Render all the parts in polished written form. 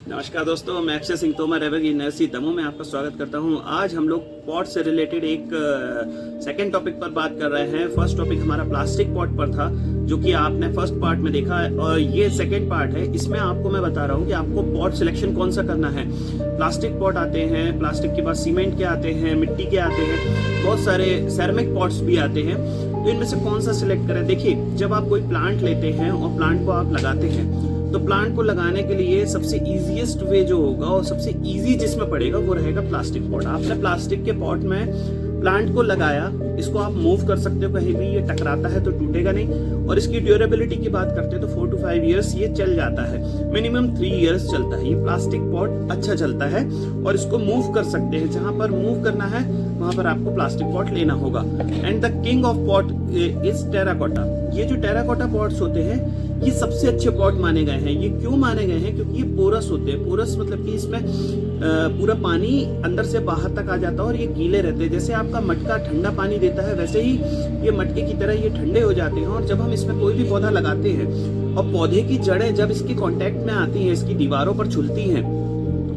नमस्कार दोस्तों, मैं अक्षय सिंह तोमर एवरग्रीन नर्सरी दमोह में आपका स्वागत करता हूं। आज हम लोग पॉट से रिलेटेड एक सेकंड टॉपिक पर बात कर रहे हैं। फर्स्ट टॉपिक हमारा प्लास्टिक पॉट पर था, जो कि आपने फर्स्ट पार्ट में देखा है, और ये सेकंड पार्ट है। इसमें आपको मैं बता रहा हूं कि आपको पॉट सिलेक्शन कौन सा करना है। प्लास्टिक पॉट आते हैं, प्लास्टिक के बाद सीमेंट के आते हैं, मिट्टी के आते हैं, बहुत सारे सेरेमिक पॉट्स भी आते हैं। तो इनमें से कौन सा सिलेक्ट करें? देखिए, जब आप कोई प्लांट लेते हैं और प्लांट को आप लगाते हैं, तो प्लांट को लगाने के लिए सबसे इजीएस्ट वे जो होगा और सबसे इजी जिसमें पड़ेगा वो रहेगा प्लास्टिक पॉट। आपने प्लास्टिक के पॉट में प्लांट को लगाया, इसको आप मूव कर सकते हो कहीं भी, ये टकराता है तो टूटेगा नहीं। और इसकी ड्यूरेबिलिटी की बात करते हैं तो 4 to 5 इयर्स ये चल जाता है, मिनिमम 3 इयर्स चलता है। ये प्लास्टिक पॉट अच्छा चलता है और इसको मूव कर सकते हैं। जहां पर मूव करना है वहां पर आपको प्लास्टिक पॉट लेना होगा। And the king of pot is terracotta. ये जो टेराकोटा पॉट्स होते हैं ये सबसे अच्छे पॉट माने गए हैं। ये क्यों माने गए हैं? क्योंकि ये पोरस होते हैं। पोरस मतलब कि इसमें पूरा पानी अंदर से बाहर तक आ जाता है और ये गीले रहते हैं। जैसे आपका मटका ठंडा पानी देता है, वैसे ही ये मटके की तरह ये ठंडे हो जाते हैं। और जब हम इसमें कोई भी पौधा लगाते हैं और पौधे की जड़ें जब इसके कांटेक्ट में आती हैं, इसकी दीवारों पर छुलती हैं,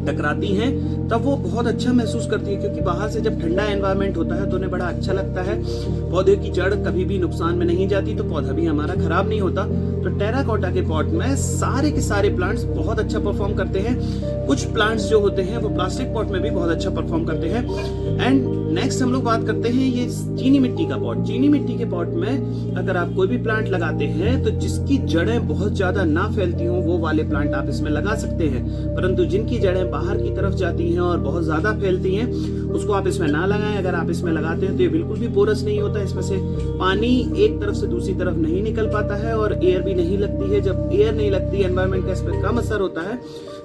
टकराती हैं, तब वो बहुत अच्छा महसूस करती है। क्योंकि बाहर से जब ठंडा एनवायरनमेंट होता है तो उन्हें बड़ा अच्छा लगता है। पौधे की जड़ कभी भी नुकसान में नहीं जाती, तो पौधा भी हमारा खराब नहीं होता। तो टेराकोटा के पॉट में सारे के सारे प्लांट्स बहुत अच्छा परफॉर्म करते हैं। कुछ प्लांट्स जो होते हैं वो प्लास्टिक पॉट में भी बहुत अच्छा परफॉर्म करते हैं। एंड नेक्स्ट हम लोग बात करते हैं ये चीनी मिट्टी का पॉट। चीनी मिट्टी के पॉट में अगर आप कोई भी प्लांट लगाते हैं तो जिसकी जड़ें बहुत ज्यादा ना फैलती हों वो वाले प्लांट आप इसमें लगा सकते हैं। परंतु जिनकी जड़ें बाहर की तरफ जाती हैं और बहुत ज्यादा फैलती हैं उसको आप इसमें ना लगाएं। अगर आप इसमें लगाते हैं तो ये बिल्कुल भी पोरस नहीं होता। इसमें से पानी एक तरफ से दूसरी तरफ नहीं निकल पाता है और एयर भी नहीं लगती है। जब एयर नहीं लगती, एनवायरनमेंट का इस पर कम असर होता है,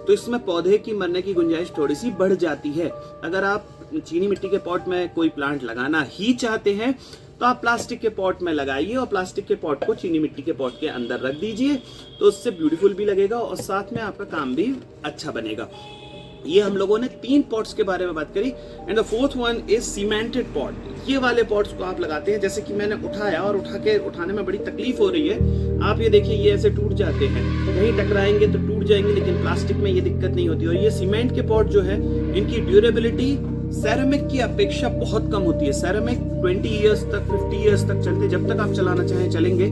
तो इसमें पौधे की मरने की गुंजाइश थोड़ी सी बढ़ जाती है। अगर आप चीनी मिट्टी के पॉट में कोई प्लांट लगाना ही चाहते हैं तो आप प्लास्टिक के पॉट में लगाइए और प्लास्टिक के पॉट को चीनी मिट्टी के पॉट के अंदर रख दीजिए, तो उससे ब्यूटीफुल भी लगेगा और साथ में आपका काम भी अच्छा बनेगा। ये हम लोगों ने 3 पॉट्स के बारे में बात करी। And the fourth one is cemented pot. ये वाले पॉट्स को आप लगाते हैं, जैसे कि मैंने उठाया और उठाने में बड़ी तकलीफ हो रही है। आप ये देखिए, ये ऐसे टूट जाते हैं, कहीं टकराएंगे तो टूट जाएंगे, लेकिन प्लास्टिक में ये दिक्कत नहीं होती। और ये सीमेंट के पॉट जो है, इनकी ड्यूरेबिलिटी सेरेमिक की अपेक्षा बहुत कम होती है। सेरेमिक 20 इयर्स तक, 50 इयर्स तक चलते, जब तक आप चलाना चाहें चलेंगे।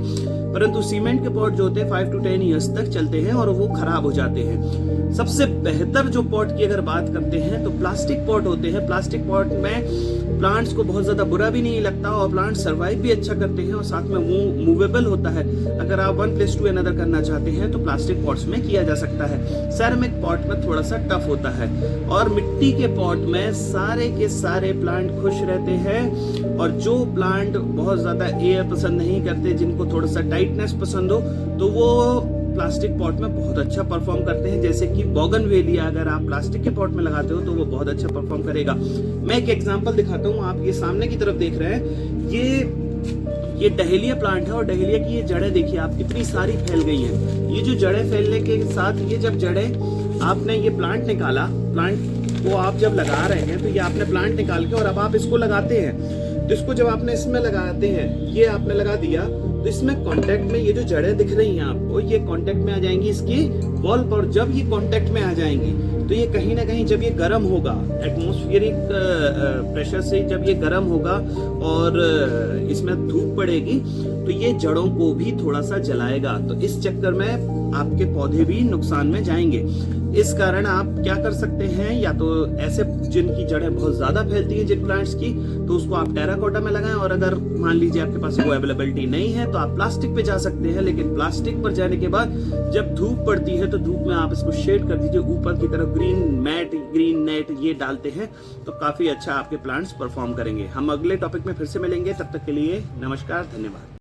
परंतु सीमेंट के पॉट जो होते हैं 5 to 10 इयर्स तक चलते हैं और वो खराब हो जाते हैं। सबसे बेहतर जो पॉट की अगर बात करते हैं तो प्लास्टिक पॉट होते हैं। प्लास्टिक पॉट में प्लांट्स को बहुत ज्यादा बुरा भी नहीं लगता और प्लांट सर्वाइव भी अच्छा करते हैं और साथ में मूवेबल होता है। अगर आप वन प्लेस टू अनदर करना चाहते हैं तो प्लास्टिक पॉट्स में किया जा सकता है। सेरेमिक पॉट में थोड़ा सा टफ होता है। और मिट्टी के पॉट में सारे के सारे प्लांट खुश रहते हैं। और जो प्लांट बहुत ज्यादा एयर पसंद नहीं करते, जिनको थोड़ा सा टाइटनेस पसंद हो, तो वो प्लास्टिक पॉट में बहुत अच्छा परफॉर्म करते हैं। जैसे कि बोगनवेलिया अगर आप प्लास्टिक के पॉट में लगाते हो तो वो बहुत अच्छा परफॉर्म करेगा। मैं एक एग्जांपल दिखाता हूँ। आप ये सामने की तरफ देख रहे हैं, ये डहेलिया प्लांट है और डहेलिया की ये जड़ें देखिए आप कितनी सारी फैल गई हैं। ये जो जड़ें फैलने के साथ, ये जब जड़ें आपने ये प्लांट निकाला, प्लांट को आप जब लगा रहे हैं तो ये आपने प्लांट निकाल के और अब आप इसको लगाते हैं, तो इसको जब आपने इसमें लगाते हैं, ये आपने लगा दिया, तो इसमें कांटेक्ट में ये जो जड़ें दिख रही हैं आपको, ये कांटेक्ट में आ जाएंगी इसकी वॉल पर। जब ये कांटेक्ट में आ जाएंगी तो ये कहीं ना कहीं जब ये गर्म होगा, एटमॉस्फेरिक प्रेशर से जब ये गर्म होगा और इसमें धूप पड़ेगी तो ये जड़ों को भी थोड़ा सा जलाएगा। तो इस चक्कर में आपके पौधे भी नुकसान में जाएंगे। इस कारण आप क्या कर सकते हैं, या तो ऐसे जिनकी जड़ें बहुत ज्यादा फैलती हैं जिन प्लांट्स की, तो उसको आप टेराकोटा में लगाएं। और अगर मान लीजिए आपके पास वो अवेलेबिलिटी नहीं है तो आप प्लास्टिक पे जा सकते हैं। लेकिन प्लास्टिक पर जाने के बाद जब धूप पड़ती है तो धूप में आप इसको शेड कर दीजिए, ऊपर की तरफ ग्रीन मैट, ग्रीन नेट ये डालते हैं तो काफी अच्छा आपके प्लांट्स परफॉर्म करेंगे। हम अगले टॉपिक में फिर से मिलेंगे, तब तक के लिए नमस्कार, धन्यवाद।